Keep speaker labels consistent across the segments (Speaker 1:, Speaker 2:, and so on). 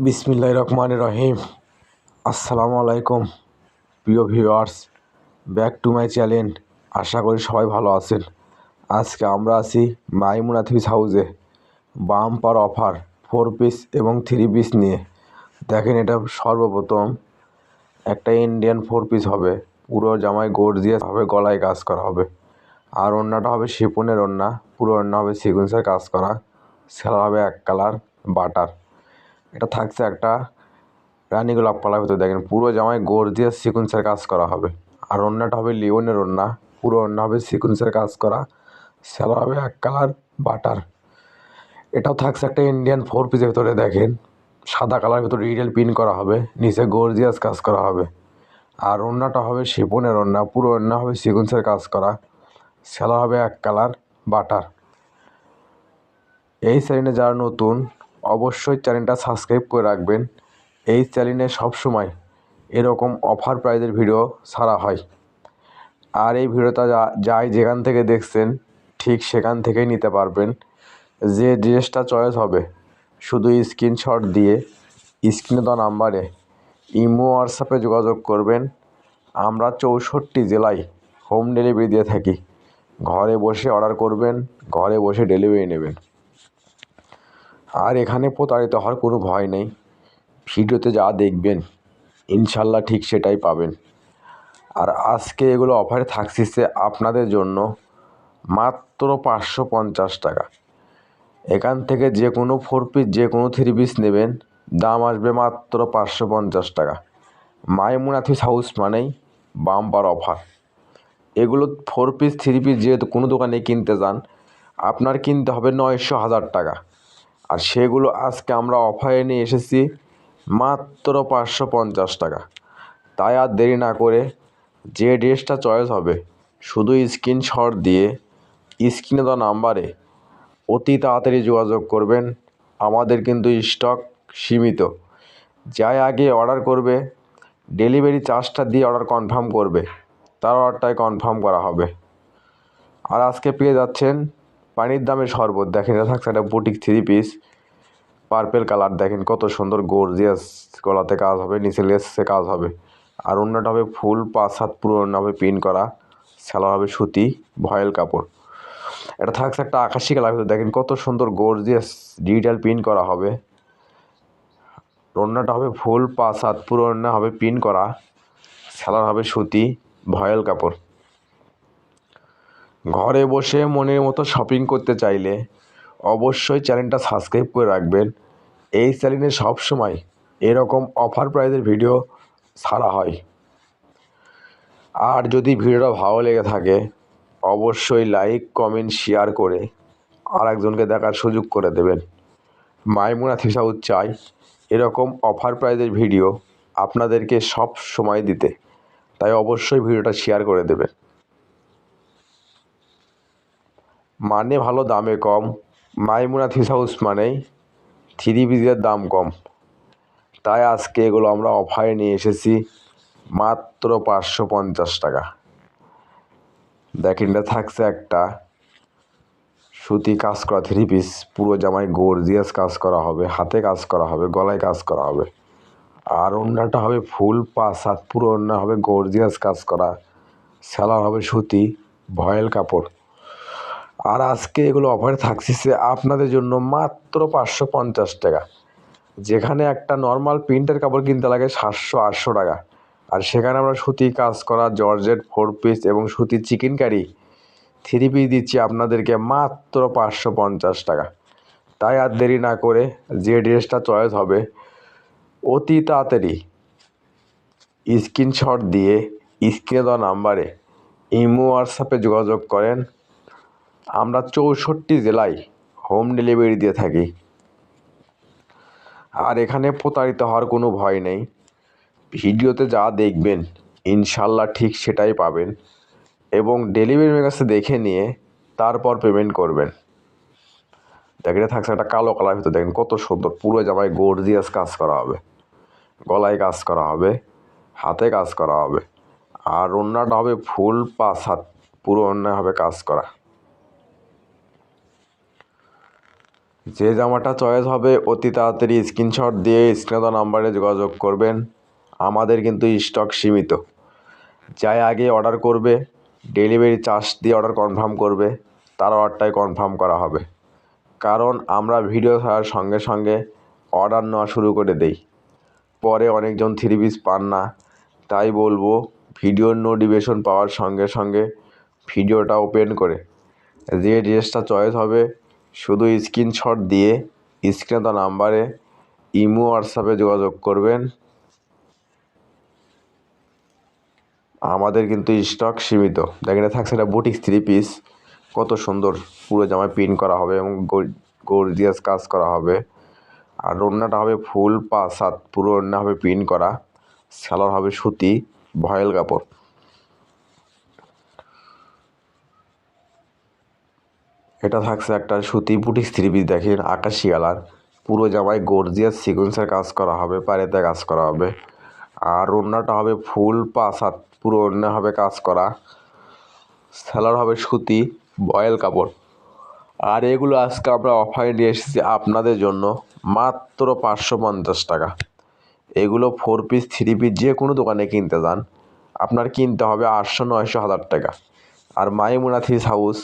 Speaker 1: বিসমিল্লাহির রহমানির রহিম। আসসালামু আলাইকুম প্রিয় viewers, back to my channel. আশা করি সবাই ভালো আছেন। আজকে আমরা আছি মাইমুনা থ্রিপিস হাউসে বাম্পার অফার 4 পিস এবং 3 পিস নিয়ে। দেখেন, এটা সর্বপ্রথম একটা ইন্ডিয়ান 4 পিস হবে, পুরো জামায় গর্জিয়াস হবে, গলায় কাজ করা হবে, আর ওড়নাটা হবে শিফনের ওড়না, পুরো ওড়না হবে সিকোয়েন্সের কাজ করা, সেলার হবে এক কালার বাটার। এটা থাকছে একটা রানী গোলাপ কালার ভিতরে। দেখেন, পুরো জামায় গর্জিয়াস সিকোয়েন্সের কাজ করা হবে, আর ওড়নাটা হবে লিওনের ওড়না, পুরো ওড়না হবে সিকোয়েন্সের কাজ করা, সেলার হবে এক কালার বাটার। এটাও থাকছে একটা ইন্ডিয়ান 4 পিসের ভিতরে। দেখেন, সাদা কালার ভিতরে রিটেল প্রিন্ট করা হবে, নিচে গর্জিয়াস কাজ করা হবে, আর ওড়নাটা হবে শিফনের ওড়না, পুরো ওড়না হবে সিকোয়েন্সের কাজ করা, সেলার হবে এক কালার বাটার। এই চ্যানেলে যারা নতুন, অবশ্যই চ্যানেলটা সাবস্ক্রাইব করে রাখবেন। এই চ্যানেলে সবসময় এরকম অফার প্রাইজের ভিডিও ছাড়া হয়, আর এই ভিডিওটা যাই যেখান থেকে দেখছেন ঠিক সেখান থেকেই নিতে পারবেন। যে ড্রেসটা চয়েস হবে শুধু স্ক্রিনশট দিয়ে স্ক্রিনে দেওয়া নাম্বারে ইমো হোয়াটসঅ্যাপে যোগাযোগ করবেন। আমরা 64 জেলায় হোম ডেলিভারি দিয়ে থাকি। ঘরে বসে অর্ডার করবেন, ঘরে বসে ডেলিভারি নেবেন। আর এখানে প্রতারিত হওয়ার কোনো ভয় নেই। ভিডিওতে যা দেখবেন ইনশাল্লাহ ঠিক সেটাই পাবেন। আর আজকে এগুলো অফারে থাকছে আপনাদের জন্য মাত্র 550 টাকা। এখান থেকে যে কোনো 4 পিস যে কোনো 3 পিস নেবেন, দাম আসবে মাত্র 550 টাকা। মাইমুনা থ্রিপিস হাউস মানেই বাম্পার অফার। এগুলো 4 পিস 3 পিস যেহেতু কোনো দোকানে কিনতে যান, আপনার কিনতে হবে 900-1000 টাকা, আর সেগুলো আজকে আমরা অফারে নিয়ে এসেছি মাত্র 550 টাকা। তাই আর দেরি না করে যে ড্রেসটা চয়েস হবে শুধু স্ক্রিনশট দিয়ে স্ক্রিনে দেওয়া নাম্বারে অতি তাড়াতাড়ি যোগাযোগ করবেন। আমাদের কিন্তু স্টক সীমিত। যাই আগে অর্ডার করবে, ডেলিভারি চার্জটা দিয়ে অর্ডার কনফার্ম করবে, তার অর্ডারটাই কনফার্ম করা হবে। আর আজকে পেয়ে যাচ্ছেন পানির দামে শরবত। দেখেন, এটা থাকছে একটা বুটিক 3 পিস পার্পেল কালার। দেখেন কত সুন্দর গর্জিয়াস, গলাতে কাজ হবে, নিচে লেসে কাজ হবে, আর ওড়নাটা হবে ফুল 5 হাত, পুরো ওড়না হবে প্রিন্ট করা, সেলার হবে সুতি ভয়েল কাপড়। এটা থাকছে একটা আকাশি কালার ভিতরে। দেখেন কত সুন্দর গর্জিয়াস ডিজিটাল প্রিন্ট করা হবে। ওড়নাটা হবে ফুল 5 হাত, পুরো ওড়না হবে প্রিন্ট করা, সেলার হবে সুতি ভয়েল কাপড়। ঘরে বসে মনের মতো শপিং করতে চাইলে অবশ্যই চ্যানেলটা সাবস্ক্রাইব করে রাখবেন। এই চ্যানেলে সবসময় এরকম অফার প্রাইজের ভিডিও ছাড়া হয়। আর যদি ভিডিওটা ভালো লেগে থাকে অবশ্যই লাইক কমেন্ট শেয়ার করে আরেকজনকে দেখার সুযোগ করে দেবেন। মাইমুনা থ্রিপিস হাউস চাই এরকম অফার প্রাইজের ভিডিও আপনাদেরকে সব সময় দিতে, তাই অবশ্যই ভিডিওটা শেয়ার করে দেবেন। মানে ভালো, দামে কম। মাইমুনা থ্রিপিস হাউস মানেই 3 পিসের দাম কম। তাই আজকে এগুলো আমরা অফারে নিয়ে এসেছি মাত্র 550 টাকা। দেখেন, এটা থাকছে একটা সুতি কাজ করা 3 পিস, পুরো জামায় গর্জিয়াস কাজ করা হবে, হাতে কাজ করা হবে, গলায় কাজ করা হবে, আর ওড়নাটা হবে ফুল 5 হাত, পুরো ওড়না হবে গর্জিয়াস কাজ করা, সেলার হবে সুতি ভয়েল কাপড়। আর আজকে এগুলো অফারে থাকছে আপনাদের জন্য মাত্র 550 টাকা। যেখানে একটা নর্মাল প্রিন্টের কাপড় কিনতে লাগে 700-800 টাকা, আর সেখানে আমরা সুতি কাজ করা জর্জেট 4 পিস এবং সুতি চিকেন কারি 3 পিস দিচ্ছি আপনাদেরকে মাত্র 550 টাকা। তাই আর দেরি না করে যে ড্রেসটা চয়েস হবে অতি তাড়াতাড়ি স্ক্রিনশট দিয়ে স্ক্রিনে দেওয়া নাম্বারে ইমো হোয়াটসঅ্যাপে যোগাযোগ করেন। আমরা 64 জেলায় হোম ডেলিভারি দিয়ে থাকি। আর এখানে প্রতারিত হওয়ার কোনো ভয় নেই। ভিডিওতে যা দেখবেন ইনশাল্লাহ ঠিক সেটাই পাবেন, এবং ডেলিভারি কাছে দেখে নিয়ে তারপর পেমেন্ট করবেন। দেখেন, থাকছে একটা কালো কালার ভিতরে। দেখেন কত সুন্দর, পুরো জামায় গর্জিয়াস কাজ করা হবে, গলায় কাজ করা হবে, হাতে কাজ করা হবে, আর ওড়নাটা হবে ফুল 5 হাত, পুরো ওড়না হবে কাজ করা। যে জামাটা চয়েস হবে অতি তাড়াতাড়ি স্ক্রিনশট দিয়ে স্ক্রিনে দেওয়া নাম্বারে যোগাযোগ করবেন। আমাদের কিন্তু স্টক সীমিত। যাই আগে অর্ডার করবে, ডেলিভারি চার্জ দিয়ে অর্ডার কনফার্ম করবে, তার অর্ডারটাই কনফার্ম করা হবে। কারণ আমরা ভিডিও ছাড়ার সঙ্গে সঙ্গে অর্ডার নেওয়া শুরু করে দেই, পরে অনেকজন 3 পিস পান না। তাই বলবো, ভিডিওর নোটিফিকেশন পাওয়ার সঙ্গে সঙ্গে ভিডিওটা ওপেন করে যে ড্রেসটা চয়েস হবে শুধু স্ক্রিনশট দিয়ে স্ক্রিনে দেওয়া নাম্বারে ইমো হোয়াটসঅ্যাপে যোগাযোগ করবেন। আমাদের কিন্তু স্টক সীমিত। দেখেন থাকছে একটা বুটিক 3 পিস, কত সুন্দর পুরো জামায় প্রিন্ট করা হবে এবং গর্জিয়াস কাজ করা হবে। আর ওড়নাটা হবে ফুল 5 হাত, পুরো ওড়না হবে প্রিন্ট করা, সালোয়ার হবে সুতি ভয়েল কাপড়। এটা থাকছে একটা সুতি বুটিক 3 পিস, দেখেন আকাশি কালার, পুরো জামায় গর্জিয়াস সিকোয়েন্সের কাজ করা হবে, পাড়েতে কাজ করা হবে। আর ওড়নাটা হবে ফুল 5 হাত, পুরো ওড়না হবে কাজ করা, সালোয়ার হবে সুতি ভয়েল কাপড়। আর এগুলো আজকে আমরা অফারে নিয়ে এসেছি আপনাদের জন্য মাত্র 550 টাকা। এগুলো 4 পিস 3 পিস যে কোনো দোকানে কিনতে যান আপনার কিনতে হবে 800, 900, 1000 টাকা। আর মাইমুনা থ্রিস হাউস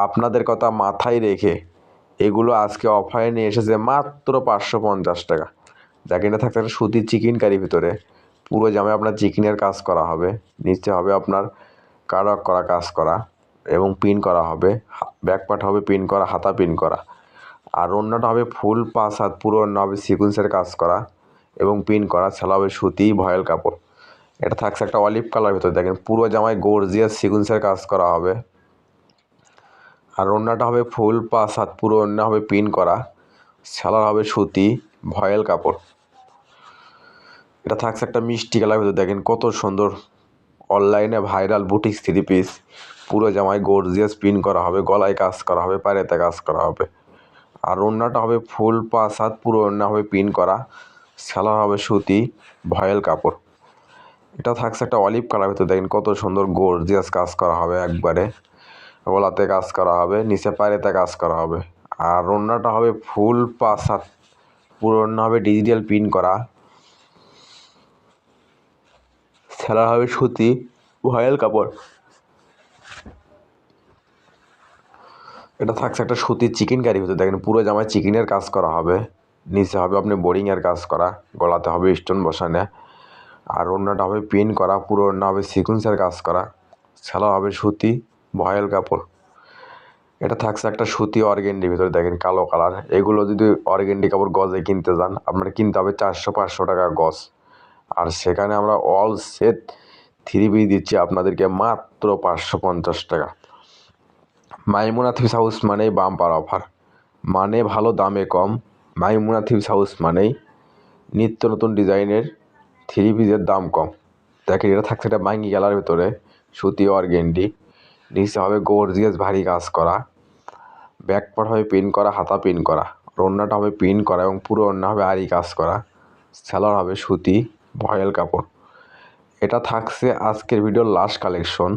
Speaker 1: আপনাদের কথা মাথায় রেখে এগুলো আজকে অফারে নিয়ে এসেছে মাত্র 550 টাকা। যাকে না থাকতে একটা সুতির চিকেন কারির ভিতরে পুরো জামায় আপনার চিকেনের কাজ করা হবে, নিচে হবে আপনার কারক করা কাজ করা এবং পিন করা হবে, ব্যাক পার্ট হবে পিন করা, হাতা পিন করা। আর ওড়নাটা হবে ফুল 5 হাত, পুরো ওড়না হবে সিকোয়েন্সের কাজ করা এবং পিন করা, ছেলা হবে সুতি ভয়েল কাপড়। এটা থাকছে একটা অলিভ কালার ভিতরে, দেখেন পুরো জামায় গর্জিয়াস সিকোয়েন্সের কাজ করা হবে। আর ওড়নাটা হবে ফুল 5 হাত, পুরো ওড়না হবে পিন করা, সেলার হবে সুতি ভয়েল কাপড়। এটা থাকছে একটা মিষ্টি কালার ভিতরে, দেখেন কত সুন্দর অনলাইনে ভাইরাল বুটিক 3 পিস, পুরো জামায় গর্জিয়াস পিন করা হবে, গলায় কাজ করা হবে, পায়েতে কাজ করা হবে। আর ওড়নাটা হবে ফুল 5 হাত, পুরো ওড়না হবে পিন করা, সেলার হবে সুতি ভয়েল কাপড়। এটা থাকছে একটা অলিভ কালার ভিতরে, দেখেন কত সুন্দর গর্জিয়াস কাজ করা হবে, একবারে গলাতে কাজ করা হবে, নিচে পায়েতে কাজ করা হবে। আর ওড়নাটা হবে ফুল 5 হাত, পুরো ওড়না হবে ডিজিটাল প্রিন্ট করা, সেলার হবে সুতি ভয়েল কাপড়। এটা থাকছে একটা সুতির চিকেন কারি ভিতরে, দেখেন পুরো জামায় চিকেনের কাজ করা হবে, নিচে হবে আপনি বোরিংয়ের কাজ করা, গলাতে হবে স্টোন বসানো। আর ওড়নাটা হবে পিন করা, পুরো ওড়না হবে সিকোয়েন্সের কাজ করা, সেলার হবে সুতি ভয়েল কাপড়। এটা থাকছে একটা সুতি অর্গেন্ডির ভিতরে, দেখেন কালো কালার। এগুলো যদি অর্গেন্ডি কাপড় গজে কিনতে যান আপনার কিনতে হবে 400-500 টাকা গজ। আর সেখানে আমরা অল সেট 3 পিস দিচ্ছি আপনাদেরকে মাত্র 550 টাকা। মাইমুনা থ্রিস হাউস মানেই বাম্পার অফার, মানে ভালো দামে কম। মাইমুনা থ্রিস হাউস মানেই নিত্য নতুন ডিজাইনের 3 পিসের দাম কম। দেখেন এটা থাকছে একটা বাঙ্গি কালার ভিতরে, সুতি অর্গেন্ডি, নিচে হবে গর্জিয়াস ভারী কাজ করা, ব্যাক পার্ট হবে পিন করা, হাতা পিন করা, ওড়নাটা হবে পিন করা এবং পুরো ওড়না হবে আরি কাজ করা, সেলার হবে সুতি ভয়েল কাপড়। এটা থাকছে আজকের ভিডিওর লাস্ট কালেকশন।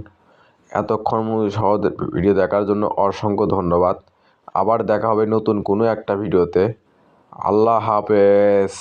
Speaker 1: এতক্ষণ সহ ভিডিও দেখার জন্য অসংখ্য ধন্যবাদ। আবার দেখা হবে নতুন কোনো একটা ভিডিওতে। আল্লাহ হাফেজ।